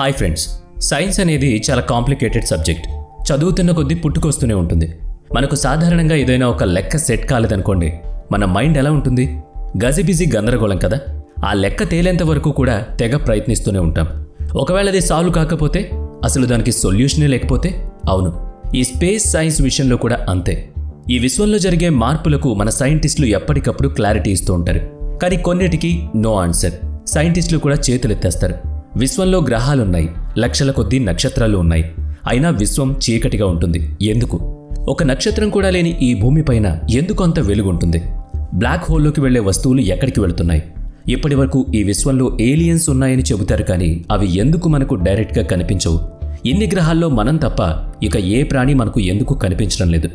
Hi friends, science అనేది చాలా complicated subject. చదువుతున్న కొద్దీ పుట్టుకొస్తూనే ఉంటుంది. మనకు సాధారణంగా ఏదైనా ఒక లెక్క సెట్ కాలేదనుకోండి, మన మైండ్ ఎలా ఉంటుంది? గజిబిజి గందరగోళం కదా. ఆ లెక్క తేలేంత వరకు కూడా తెగ ప్రయత్నిస్తూనే ఉంటాం. ఒకవేళ అది సాల్వ్ కాకపోతే, అసలు దానికి సొల్యూషనే లేకపోతే? అవును, ఈ స్పేస్ సైన్స్ విషయంలో కూడా అంతే. ఈ విశ్వంలో జరిగే మార్పులకు మన సైంటిస్టులు ఎప్పటికప్పుడు క్లారిటీ ఇస్తూ ఉంటారు. కానీ కొన్నిటికి నో ఆన్సర్. సైంటిస్టులు కూడా చేతులెత్తేస్తారు. విశ్వంలో గ్రహాలున్నాయి, లక్షల కొద్దీ నక్షత్రాలు ఉన్నాయి. అయినా విశ్వం చీకటిగా ఉంటుంది. ఎందుకు? ఒక నక్షత్రం కూడా లేని ఈ భూమిపైన ఎందుకు అంత వెలుగుంటుంది? బ్లాక్ హోల్లోకి వెళ్లే వస్తువులు ఎక్కడికి వెళుతున్నాయి? ఇప్పటి వరకు ఈ విశ్వంలో ఏలియన్స్ ఉన్నాయని చెబుతారు, కానీ అవి ఎందుకు మనకు డైరెక్ట్గా కనిపించవు? ఇన్ని గ్రహాల్లో మనం తప్ప ఇక ఏ ప్రాణి మనకు ఎందుకు కనిపించడం లేదు?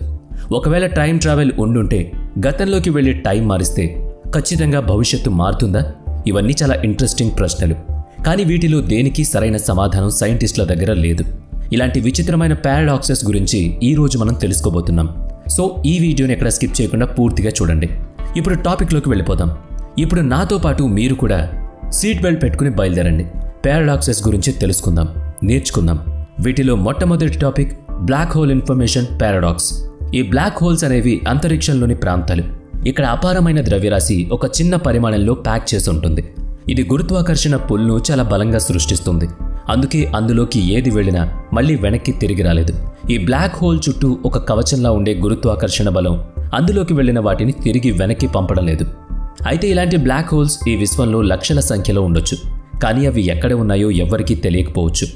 ఒకవేళ టైం ట్రావెల్ ఉండుంటే, గతంలోకి వెళ్లి టైం మారిస్తే ఖచ్చితంగా భవిష్యత్తు మారుతుందా? ఇవన్నీ చాలా ఇంట్రెస్టింగ్ ప్రశ్నలు. కానీ వీటిలో దేనికి సరైన సమాధానం సైంటిస్టుల దగ్గర లేదు. ఇలాంటి విచిత్రమైన పారాడాక్సెస్ గురించి ఈరోజు మనం తెలుసుకోబోతున్నాం. సో ఈ వీడియోని ఎక్కడ స్కిప్ చేయకుండా పూర్తిగా చూడండి. ఇప్పుడు టాపిక్లోకి వెళ్ళిపోదాం. ఇప్పుడు నాతో పాటు మీరు కూడా సీట్ బెల్ట్ పెట్టుకుని బయలుదేరండి. పారాడాక్సెస్ గురించి తెలుసుకుందాం, నేర్చుకుందాం. వీటిలో మొట్టమొదటి topic black hole information paradox. ఈ బ్లాక్ హోల్స్ అనేవి అంతరిక్షంలోని ప్రాంతాలు. ఇక్కడ అపారమైన ద్రవ్యరాశి ఒక చిన్న పరిమాణంలో ప్యాక్ చేసి ఉంటుంది. ఇది గురుత్వాకర్షణ పుల్ను చాలా బలంగా సృష్టిస్తుంది. అందుకే అందులోకి ఏది వెళ్ళినా మళ్ళీ వెనక్కి తిరిగి రాలేదు. ఈ బ్లాక్ హోల్ చుట్టూ ఒక కవచంలా ఉండే గురుత్వాకర్షణ బలం అందులోకి వెళ్లిన వాటిని తిరిగి వెనక్కి పంపడం లేదు. అయితే ఇలాంటి బ్లాక్ హోల్స్ ఈ విశ్వంలో లక్షల సంఖ్యలో ఉండొచ్చు. కానీ అవి ఎక్కడ ఉన్నాయో ఎవ్వరికీ తెలియకపోవచ్చు.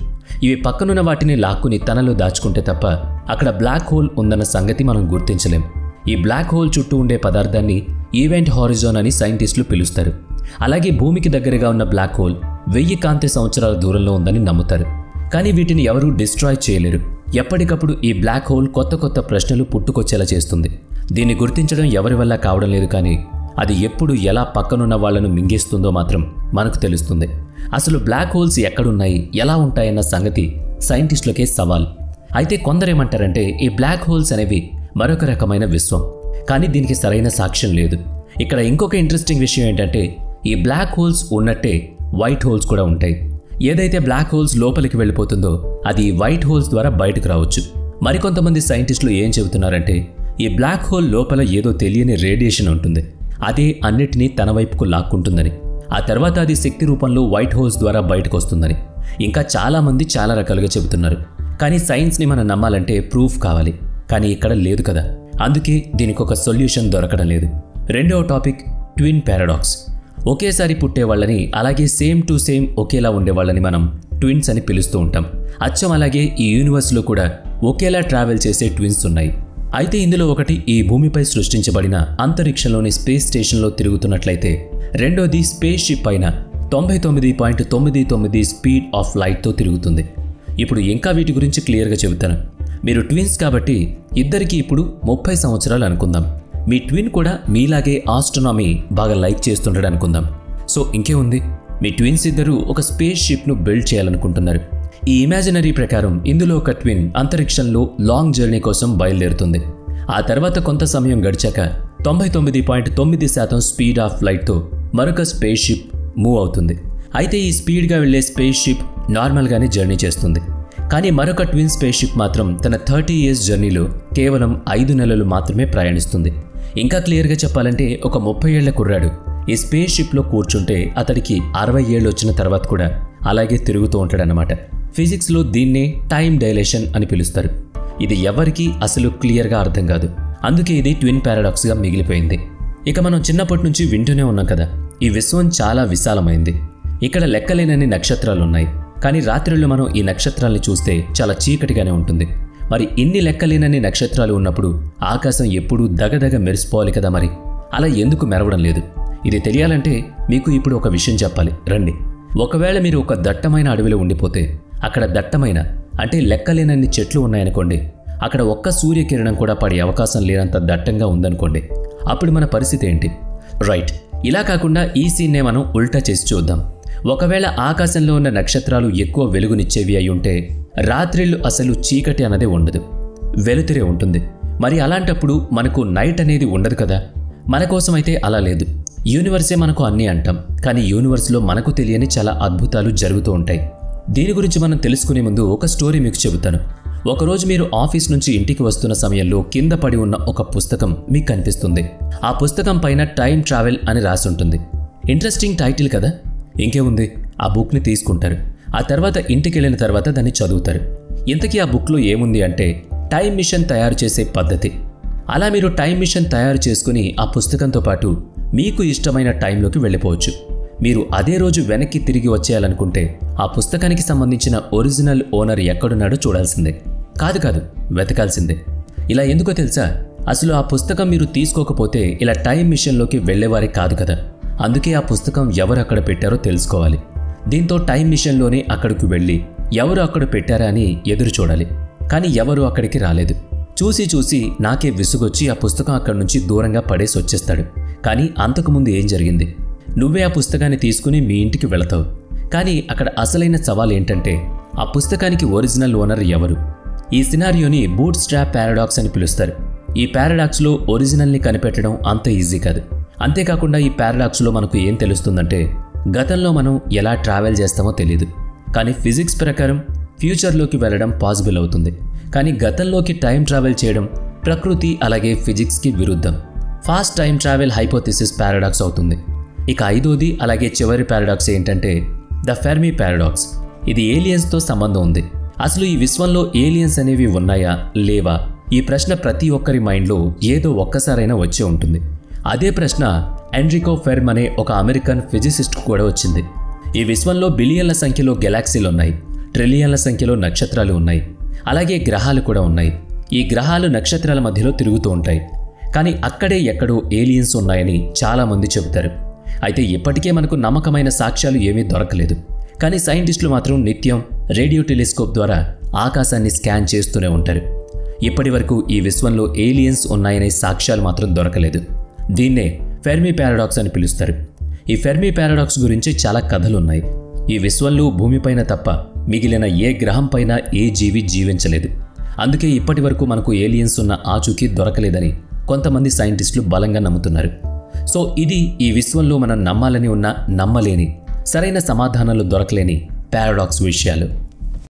ఇవి పక్కనున్న వాటిని లాక్కుని తనలో దాచుకుంటే తప్ప అక్కడ బ్లాక్ హోల్ ఉందన్న సంగతి మనం గుర్తించలేం. ఈ బ్లాక్ హోల్ చుట్టూ ఉండే పదార్థాన్ని ఈవెంట్ హారిజాన్ అని సైంటిస్టులు పిలుస్తారు. అలాగే భూమికి దగ్గరగా ఉన్న బ్లాక్ హోల్ 1000 కాంతి సంవత్సరాల దూరంలో ఉందని నమ్ముతారు. కానీ వీటిని ఎవరూ డిస్ట్రాయ్ చేయలేరు. ఎప్పటికప్పుడు ఈ బ్లాక్ హోల్ కొత్త కొత్త ప్రశ్నలు పుట్టుకొచ్చేలా చేస్తుంది. దీన్ని గుర్తించడం ఎవరి వల్ల కావడం లేదు, కానీ అది ఎప్పుడు ఎలా పక్కనున్న వాళ్లను మింగేస్తుందో మాత్రం మనకు తెలుస్తుంది. అసలు బ్లాక్ హోల్స్ ఎక్కడున్నాయి, ఎలా ఉంటాయన్న సంగతి సైంటిస్టులకే సవాల్. అయితే కొందరేమంటారంటే ఈ బ్లాక్ హోల్స్ అనేవి మరొక రకమైన విశ్వం. కానీ దీనికి సరైన సాక్ష్యం లేదు. ఇక్కడ ఇంకొక ఇంట్రెస్టింగ్ విషయం ఏంటంటే, ఈ బ్లాక్ హోల్స్ ఉన్నట్టే వైట్ హోల్స్ కూడా ఉంటాయి. ఏదైతే బ్లాక్ హోల్స్ లోపలికి వెళ్ళిపోతుందో అది వైట్ హోల్స్ ద్వారా బయటకు రావచ్చు. మరికొంతమంది సైంటిస్టులు ఏం చెబుతున్నారంటే, ఈ బ్లాక్ హోల్ లోపల ఏదో తెలియని రేడియేషన్ ఉంటుంది. అదే అన్నిటినీ తన వైపుకు లాక్కుంటుందని, ఆ తర్వాత అది శక్తి రూపంలో వైట్ హోల్స్ ద్వారా బయటకు వస్తుందని. ఇంకా చాలామంది చాలా రకాలుగా చెబుతున్నారు. కానీ సైన్స్ని మనం నమ్మాలంటే ప్రూఫ్ కావాలి. కానీ ఇక్కడ లేదు కదా. అందుకే దీనికి ఒక సొల్యూషన్ దొరకడం లేదు. రెండవ టాపిక్ ట్విన్ పారాడాక్స్. ఒకేసారి పుట్టే వాళ్ళని, అలాగే సేమ్ టు సేమ్ ఒకేలా ఉండేవాళ్ళని మనం ట్విన్స్ అని పిలుస్తూ ఉంటాం. అచ్చం అలాగే ఈ యూనివర్స్లో కూడా ఒకేలా ట్రావెల్ చేసే ట్విన్స్ ఉన్నాయి. అయితే ఇందులో ఒకటి ఈ భూమిపై సృష్టించబడిన అంతరిక్షంలోని స్పేస్ స్టేషన్లో తిరుగుతున్నట్లయితే, రెండోది స్పేస్ షిప్ పైన 99.99 స్పీడ్ ఆఫ్ లైట్తో తిరుగుతుంది. ఇప్పుడు ఇంకా వీటి గురించి క్లియర్గా చెబుతాను. మీరు ట్విన్స్ కాబట్టి ఇద్దరికి ఇప్పుడు 30 సంవత్సరాలు అనుకుందాం. మీ ట్విన్ కూడా మీలాగే ఆస్ట్రోనామీ బాగా లైక్ చేస్తుంటాడు అనుకుందాం. సో ఇంకే ఉంది, మీ ట్విన్స్ ఇద్దరు ఒక స్పేస్ షిప్ను బిల్డ్ చేయాలనుకుంటున్నారు. ఈ ఇమాజినరీ ప్రకారం ఇందులో ఒక ట్విన్ అంతరిక్షంలో లాంగ్ జర్నీ కోసం బయలుదేరుతుంది. ఆ తర్వాత కొంత సమయం గడిచాక 99.9% స్పీడ్ ఆఫ్ లైట్తో మరొక స్పేస్ షిప్ మూవ్ అవుతుంది. అయితే ఈ స్పీడ్గా వెళ్లే స్పేస్ షిప్ నార్మల్గానే జర్నీ చేస్తుంది. కానీ మరొక ట్విన్ స్పేస్ షిప్ మాత్రం తన 30 years జర్నీలో కేవలం 5 నెలలు మాత్రమే ప్రయాణిస్తుంది. ఇంకా క్లియర్గా చెప్పాలంటే, ఒక 30 ఏళ్ల కుర్రాడు ఈ స్పేస్ షిప్లో కూర్చుంటే అతడికి 60 ఏళ్ళు వచ్చిన తర్వాత కూడా అలాగే తిరుగుతూ ఉంటాడనమాట. ఫిజిక్స్లో దీన్నే టైం డైలేషన్ అని పిలుస్తారు. ఇది ఎవరికీ అసలు క్లియర్గా అర్థం కాదు. అందుకే ఇది ట్విన్ పారాడాక్స్గా మిగిలిపోయింది. ఇక మనం చిన్నప్పటి నుంచి వింటూనే ఉన్నాం కదా, ఈ విశ్వం చాలా విశాలమైంది. ఇక్కడ లెక్కలేనన్ని నక్షత్రాలు ఉన్నాయి. కానీ రాత్రిలో మనం ఈ నక్షత్రాల్ని చూస్తే చాలా చీకటిగానే ఉంటుంది. మరి ఇన్ని లెక్కలేనన్ని నక్షత్రాలు ఉన్నప్పుడు ఆకాశం ఎప్పుడూ దగదగ మెరిసిపోవాలి కదా. మరి అలా ఎందుకు మెరవడం లేదు? ఇది తెలియాలంటే మీకు ఇప్పుడు ఒక విషయం చెప్పాలి, రండి. ఒకవేళ మీరు ఒక దట్టమైన అడవిలో ఉండిపోతే, అక్కడ దట్టమైన అంటే లెక్కలేనన్ని చెట్లు ఉన్నాయనుకోండి, అక్కడ ఒక్క సూర్యకిరణం కూడా పడే అవకాశం లేనంత దట్టంగా ఉందనుకోండి, అప్పుడు మన పరిస్థితి ఏంటి? రైట్, ఇలా కాకుండా ఈ సీన్నే మనం ఉల్టా చేసి చూద్దాం. ఒకవేళ ఆకాశంలో ఉన్న నక్షత్రాలు ఎక్కువ వెలుగునిచ్చేవి అయి ఉంటే, రాత్రిళ్ళు అసలు చీకటి అన్నదే ఉండదు, వెలుతురే ఉంటుంది. మరి అలాంటప్పుడు మనకు నైట్ అనేది ఉండదు కదా. మన కోసమైతే అలా లేదు. యూనివర్సే మనకు అన్నీ అంటాం, కానీ యూనివర్స్లో మనకు తెలియని చాలా అద్భుతాలు జరుగుతూ ఉంటాయి. దీని గురించి మనం తెలుసుకునే ముందు ఒక స్టోరీ మీకు చెబుతాను. ఒకరోజు మీరు ఆఫీస్ నుంచి ఇంటికి వస్తున్న సమయంలో కింద పడి ఉన్న ఒక పుస్తకం మీకు కనిపిస్తుంది. ఆ పుస్తకం పైన టైం ట్రావెల్ అని రాసి ఉంటుంది. ఇంట్రెస్టింగ్ టైటిల్ కదా. ఇంకేముంది, ఆ బుక్ని తీసుకుంటారు. ఆ తర్వాత ఇంటికి వెళ్ళిన తర్వాత దాన్ని చదువుతారు. ఇంతకీ ఆ బుక్లో ఏముంది అంటే టైం మిషన్ తయారు చేసే పద్ధతి. అలా మీరు టైం మిషన్ తయారు చేసుకుని ఆ పుస్తకంతో పాటు మీకు ఇష్టమైన టైంలోకి వెళ్ళిపోవచ్చు. మీరు అదే రోజు వెనక్కి తిరిగి వచ్చేయాలనుకుంటే ఆ పుస్తకానికి సంబంధించిన ఒరిజినల్ ఓనర్ ఎక్కడున్నాడో చూడాల్సిందే. కాదు వెతకాల్సిందే. ఇలా ఎందుకో తెలుసా? అసలు ఆ పుస్తకం మీరు తీసుకోకపోతే ఇలా టైం మిషన్లోకి వెళ్ళేవారే కాదు కదా. అందుకే ఆ పుస్తకం ఎవరు అక్కడ పెట్టారో తెలుసుకోవాలి. దీంతో టైం మిషన్లోనే అక్కడికి వెళ్ళి ఎవరు అక్కడ పెట్టారా అని ఎదురు చూడాలి. కానీ ఎవరు అక్కడికి రాలేదు. చూసి నాకే విసుగొచ్చి ఆ పుస్తకం అక్కడి నుంచి దూరంగా పడేసి వచ్చేస్తాడు. కానీ అంతకుముందు ఏం జరిగింది? నువ్వే ఆ పుస్తకాన్ని తీసుకుని మీ ఇంటికి వెళతావు. కానీ అక్కడ అసలైన సవాల్ ఏంటంటే ఆ పుస్తకానికి ఒరిజినల్ ఓనర్ ఎవరు? ఈ సినారియోని బూట్ స్ట్రాప్ పారాడాక్స్ అని పిలుస్తారు. ఈ పారాడాక్స్లో ఒరిజినల్ని కనిపెట్టడం అంత ఈజీ కాదు. అంతేకాకుండా ఈ పారాడాక్స్లో మనకు ఏం తెలుస్తుందంటే గతంలో మనం ఎలా ట్రావెల్ చేస్తామో తెలియదు. కానీ ఫిజిక్స్ ప్రకారం ఫ్యూచర్లోకి వెళ్ళడం పాసిబుల్ అవుతుంది. కానీ గతంలోకి టైం ట్రావెల్ చేయడం ప్రకృతి అలాగే ఫిజిక్స్కి విరుద్ధం. Fast time travel hypothesis paradox అవుతుంది. ఇక ఐదోది అలాగే చివరి పారాడాక్స్ ఏంటంటే ద ఫెర్మి పారాడాక్స్. ఇది ఏలియన్స్తో సంబంధం ఉంది. అసలు ఈ విశ్వంలో ఏలియన్స్ అనేవి ఉన్నాయా లేవా? ఈ ప్రశ్న ప్రతి ఒక్కరి మైండ్లో ఏదో ఒక్కసారైనా వచ్చే ఉంటుంది. అదే ప్రశ్న ఎన్రికో ఫెర్మ్ అనే ఒక అమెరికన్ ఫిజిసిస్ట్కు కూడా వచ్చింది. ఈ విశ్వంలో బిలియన్ల సంఖ్యలో గెలాక్సీలు ఉన్నాయి, ట్రిలియన్ల సంఖ్యలో నక్షత్రాలు ఉన్నాయి, అలాగే గ్రహాలు కూడా ఉన్నాయి. ఈ గ్రహాలు నక్షత్రాల మధ్యలో తిరుగుతూ ఉంటాయి. కానీ అక్కడే ఎక్కడో ఏలియన్స్ ఉన్నాయని చాలామంది చెబుతారు. అయితే ఇప్పటికే మనకు నమ్మకమైన సాక్ష్యాలు ఏమీ దొరకలేదు. కానీ సైంటిస్టులు మాత్రం నిత్యం రేడియో టెలిస్కోప్ ద్వారా ఆకాశాన్ని స్కాన్ చేస్తూనే ఉంటారు. ఇప్పటి వరకు ఈ విశ్వంలో ఏలియన్స్ ఉన్నాయనే సాక్ష్యాలు మాత్రం దొరకలేదు. దీన్నే ఫెర్మి పారాడాక్స్ అని పిలుస్తారు. ఈ ఫెర్మి పారాడాక్స్ గురించి చాలా కథలున్నాయి. ఈ విశ్వంలో భూమిపైన తప్ప మిగిలిన ఏ గ్రహం పైన ఏ జీవి జీవించలేదు. అందుకే ఇప్పటి వరకు మనకు ఏలియన్స్ ఉన్న ఆచూకీ దొరకలేదని కొంతమంది సైంటిస్టులు బలంగా నమ్ముతున్నారు. సో ఇది ఈ విశ్వంలో మనం నమ్మాలని ఉన్నా నమ్మలేని, సరైన సమాధానాలు దొరకలేని పారాడాక్స్ విషయాలు.